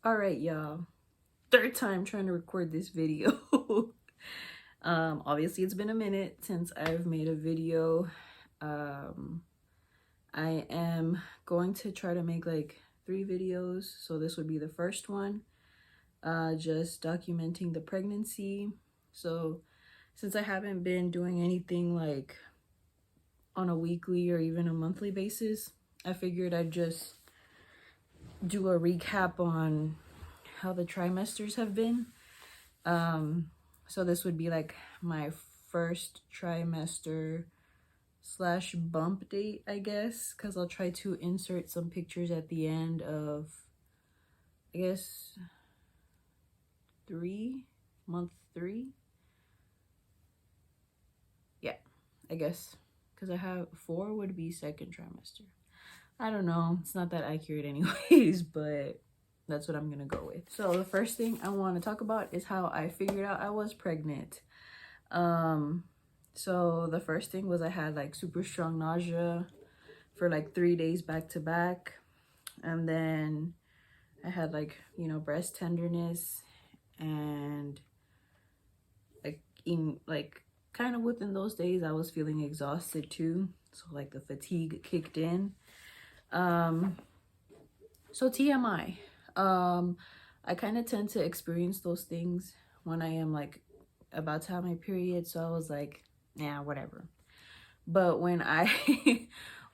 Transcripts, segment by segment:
All right, y'all. Third time trying to record this video. Obviously it's been a minute since I've made a video. I am going to try to make like 3 videos. So this would be the first one. Just documenting the pregnancy. So since I haven't been doing anything like on a weekly or even a monthly basis, I figured I'd just do a recap on how the trimesters have been. So this would be like my first trimester slash bump date, I guess, because I'll try to insert some pictures at the end of, I guess, month 3. Yeah, I guess, because I have 4 would be second trimester. I don't know, it's not that accurate anyways, but that's what I'm gonna go with. So the first thing I want to talk about is how I figured out I was pregnant. So the first thing was I had like super strong nausea for like 3 days back to back, and then I had like, you know, breast tenderness, and like kind of within those days I was feeling exhausted too, so like the fatigue kicked in. So TMI, I kind of tend to experience those things when I am like about to have my period, so I was like, yeah, whatever. But when I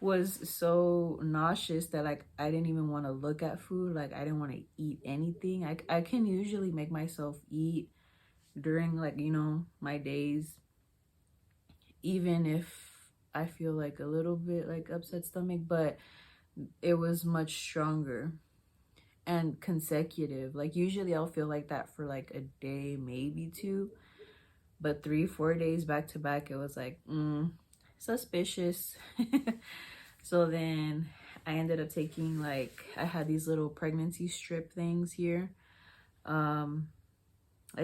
was so nauseous that like I didn't even want to look at food, like I didn't want to eat anything. I can usually make myself eat during like, you know, my days, even if I feel like a little bit like upset stomach, but it was much stronger and consecutive. Like usually I'll feel like that for like a day, maybe 2, but 3-4 days back to back, it was like suspicious. So then I ended up taking, like, I had these little pregnancy strip things here. I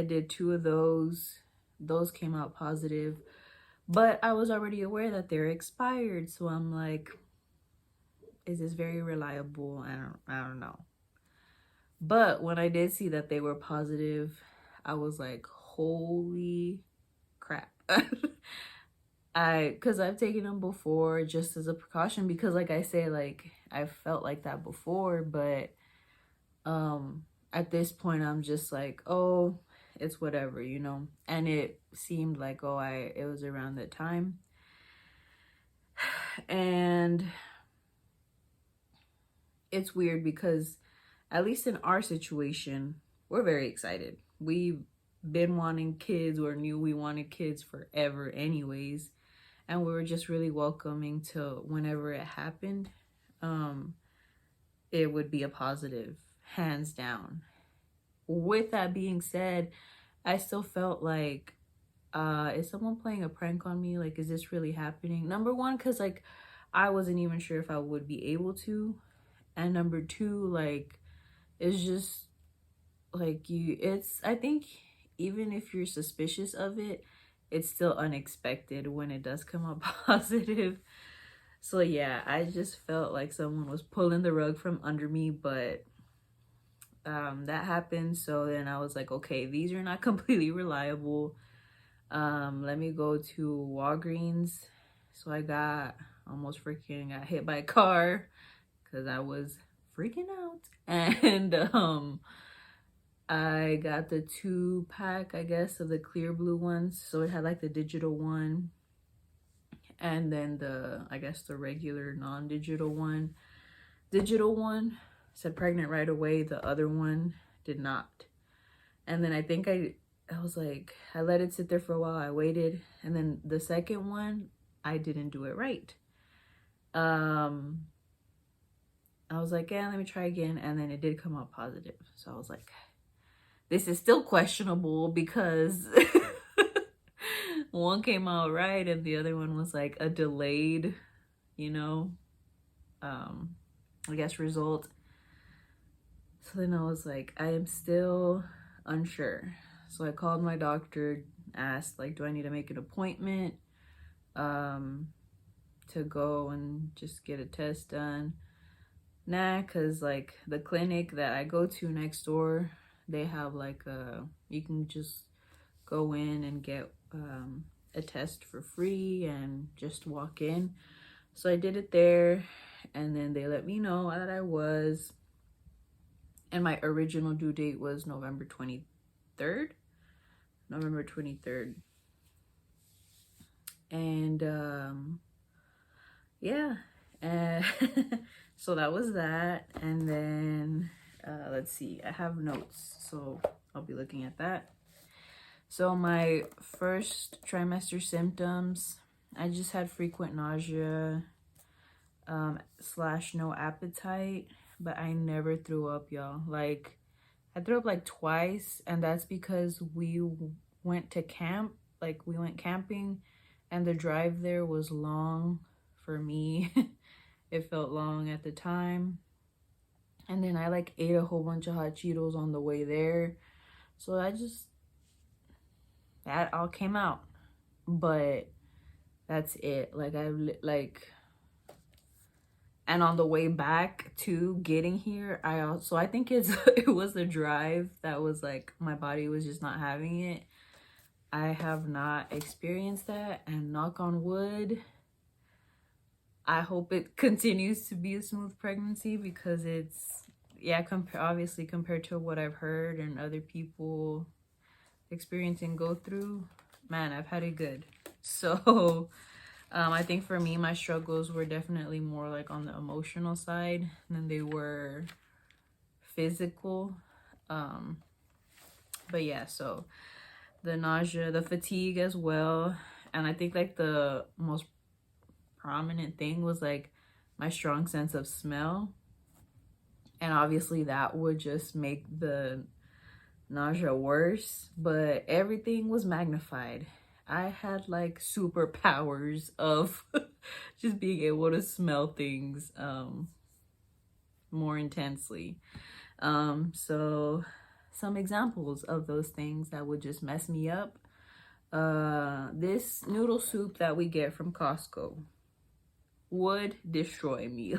did 2 of those. Those came out positive, but I was already aware that they're expired, so I'm like, is this very reliable? I don't know. But when I did see that they were positive, I was like, holy crap. Because I've taken them before just as a precaution, because like I say, like I've felt like that before, but at this point I'm just like, oh, it's whatever, you know. And it seemed like, oh, it was around that time. And it's weird because at least in our situation, we're very excited. We've been wanting kids, or knew we wanted kids forever anyways, and we were just really welcoming to whenever it happened. It would be a positive, hands down. With that being said, I still felt like, is someone playing a prank on me? Like, is this really happening? Number one, because like I wasn't even sure if I would be able to, and number 2, like, it's just like I think even if you're suspicious of it, it's still unexpected when it does come up positive. So yeah, I just felt like someone was pulling the rug from under me, but that happened. So then I was like, okay, these are not completely reliable. Let me go to Walgreens. So I almost freaking got hit by a car because I was freaking out. And I got the 2-pack, I guess, of the clear blue ones. So it had like the digital one, and then I guess the regular non-digital one. Digital one said pregnant right away. The other one did not. And then I think I was like, I let it sit there for a while. I waited. And then the second one, I didn't do it right. I was like, yeah, let me try again. And then it did come out positive. So I was like, this is still questionable, because one came out right and the other one was like a delayed, you know, I guess result. So then I was like, I am still unsure. So I called my doctor, asked like, do I need to make an appointment to go and just get a test done? nah, because like the clinic that I go to next door, they have like you can just go in and get a test for free and just walk in. So I did it there, and then they let me know that I was, and my original due date was November 23rd. November 23rd. And yeah. And so that was that. And then let's see, I have notes, so I'll be looking at that. So my first trimester symptoms, I just had frequent nausea slash no appetite, but I never threw up, y'all. Like, I threw up like twice, and that's because we went to camp. Like, we went camping, and the drive there was long for me. It felt long at the time. And then I like ate a whole bunch of hot Cheetos on the way there. So that all came out. But that's it. And on the way back to getting here, I think it was the drive that was like, my body was just not having it. I have not experienced that, and knock on wood, I hope it continues to be a smooth pregnancy, because it's, yeah, obviously compared to what I've heard and other people experience and go through, man, I've had it good. So I think for me, my struggles were definitely more like on the emotional side than they were physical. But yeah, so the nausea, the fatigue as well. And I think like the most prominent thing was like my strong sense of smell. And obviously that would just make the nausea worse, but everything was magnified. I had like superpowers of just being able to smell things more intensely. So some examples of those things that would just mess me up. This noodle soup that we get from Costco would destroy me.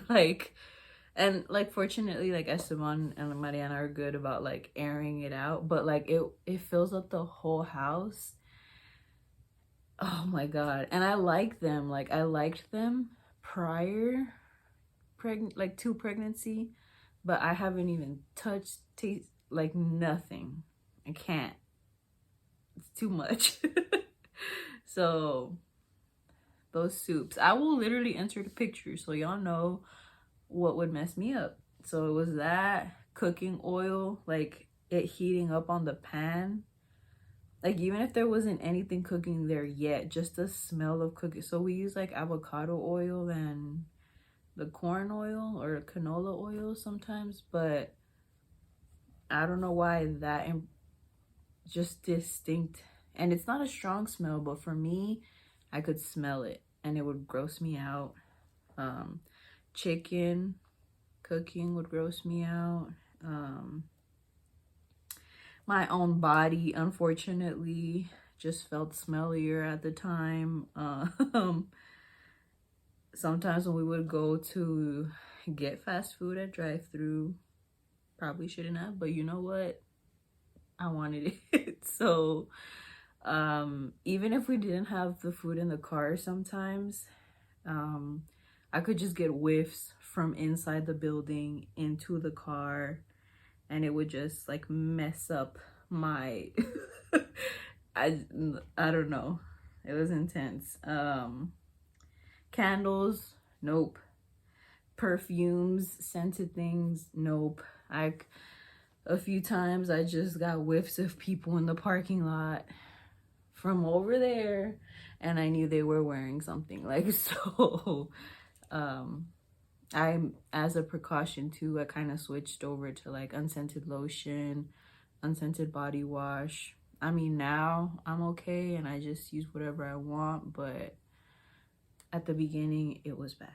And like fortunately, like Esteban and Mariana are good about like airing it out, but like it fills up the whole house. Oh my god. And I like them. Like, I liked them prior to pregnancy, but I haven't even touched, taste, like nothing. I can't. It's too much. So those soups, I will literally enter the picture so y'all know what would mess me up. So it was that, cooking oil, like it heating up on the pan. Like, even if there wasn't anything cooking there yet, just the smell of cooking. So we use like avocado oil and the corn oil or canola oil sometimes, but I don't know why that just distinct. And it's not a strong smell, but for me, I could smell it and it would gross me out. Chicken cooking would gross me out. My own body, unfortunately, just felt smellier at the time. Sometimes when we would go to get fast food at drive-thru, probably shouldn't have, but you know what? I wanted it. So even if we didn't have the food in the car sometimes, I could just get whiffs from inside the building into the car, and it would just like mess up my I don't know. It was intense. Candles, nope. Perfumes, scented things, nope. A few times I just got whiffs of people in the parking lot from over there, and I knew they were wearing something. Like, so I, as a precaution too, I kind of switched over to like unscented lotion, unscented body wash. I mean, now I'm okay and I just use whatever I want, but at the beginning it was bad.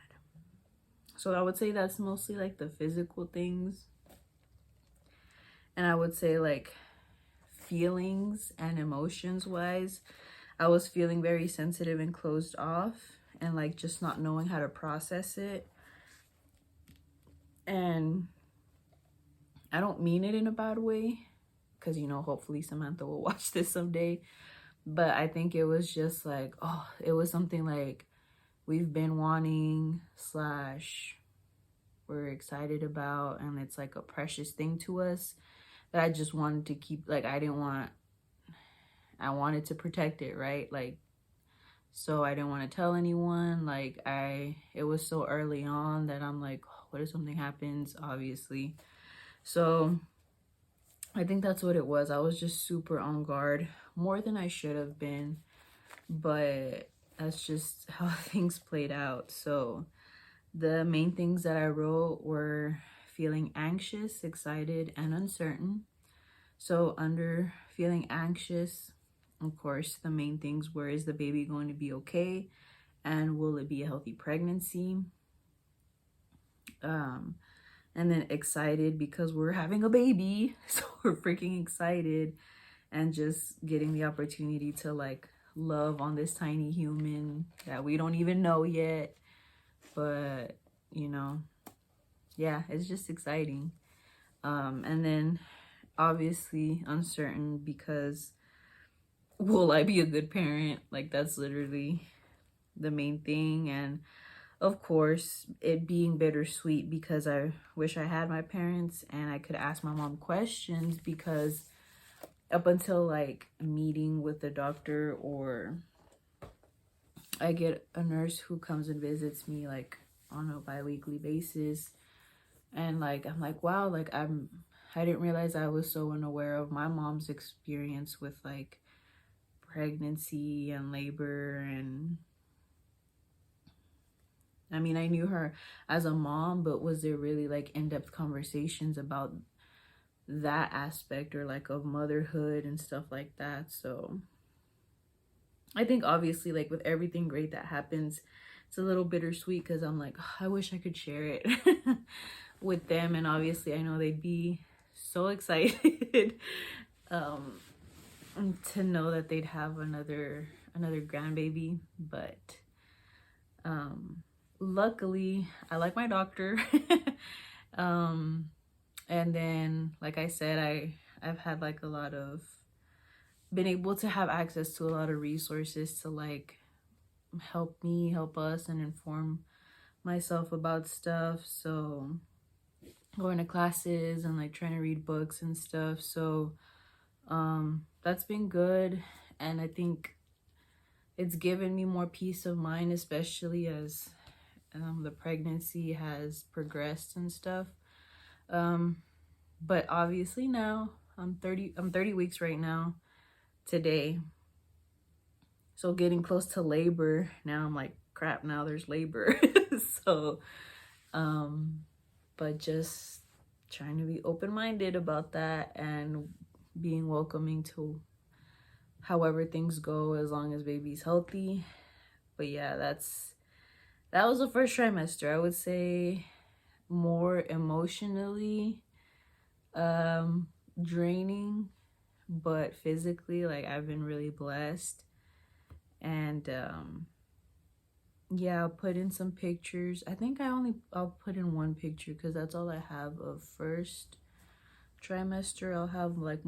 So I would say that's mostly like the physical things. And I would say like feelings and emotions wise, I was feeling very sensitive and closed off, and like just not knowing how to process it. And I don't mean it in a bad way, because, you know, hopefully Samantha will watch this someday. But I think it was just like, oh, it was something like we've been wanting slash we're excited about, and it's like a precious thing to us that I just wanted to keep, like, I wanted to protect it, right? Like, so I didn't want to tell anyone. Like, it was so early on that I'm like, oh, what if something happens? Obviously. So I think that's what it was. I was just super on guard, more than I should have been, but that's just how things played out. So the main things that I wrote were feeling anxious, excited, and uncertain. So under feeling anxious, of course, the main things were, is the baby going to be okay? And will it be a healthy pregnancy? And then excited because we're having a baby. So we're freaking excited and just getting the opportunity to like love on this tiny human that we don't even know yet. But, you know, yeah, it's just exciting. And then obviously uncertain because will I be a good parent? Like, that's literally the main thing. And of course, it being bittersweet because I wish I had my parents and I could ask my mom questions, because up until like meeting with the doctor, or I get a nurse who comes and visits me like on a bi-weekly basis, and like I'm like, wow, like I didn't realize I was so unaware of my mom's experience with like pregnancy and labor. And I mean, I knew her as a mom, but was there really like in-depth conversations about that aspect, or like of motherhood and stuff like that? So I think obviously like with everything great that happens, it's a little bittersweet because I'm like, oh, I wish I could share it with them. And obviously I know they'd be so excited to know that they'd have another grandbaby. But luckily I like my doctor. And then like I said, I've had like been able to have access to a lot of resources to like help us and inform myself about stuff. So going to classes and like trying to read books and stuff. So that's been good, and I think it's given me more peace of mind, especially as the pregnancy has progressed and stuff. But obviously now I'm 30 weeks right now today. So getting close to labor now, I'm like, crap, now there's labor. So but just trying to be open-minded about that and being welcoming to however things go, as long as baby's healthy. But yeah, that was the first trimester. I would say more emotionally draining, but physically, like, I've been really blessed. And yeah, I'll put in some pictures. I think I'll put in one picture because that's all I have of first trimester. I'll have like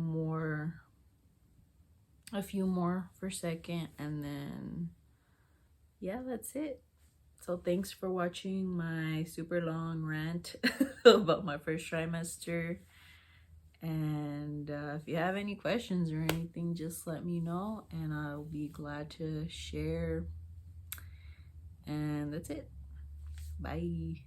a few more for second, and then yeah, that's it. So thanks for watching my super long rant about my first trimester. And if you have any questions or anything, just let me know and I'll be glad to share. And that's it. Bye.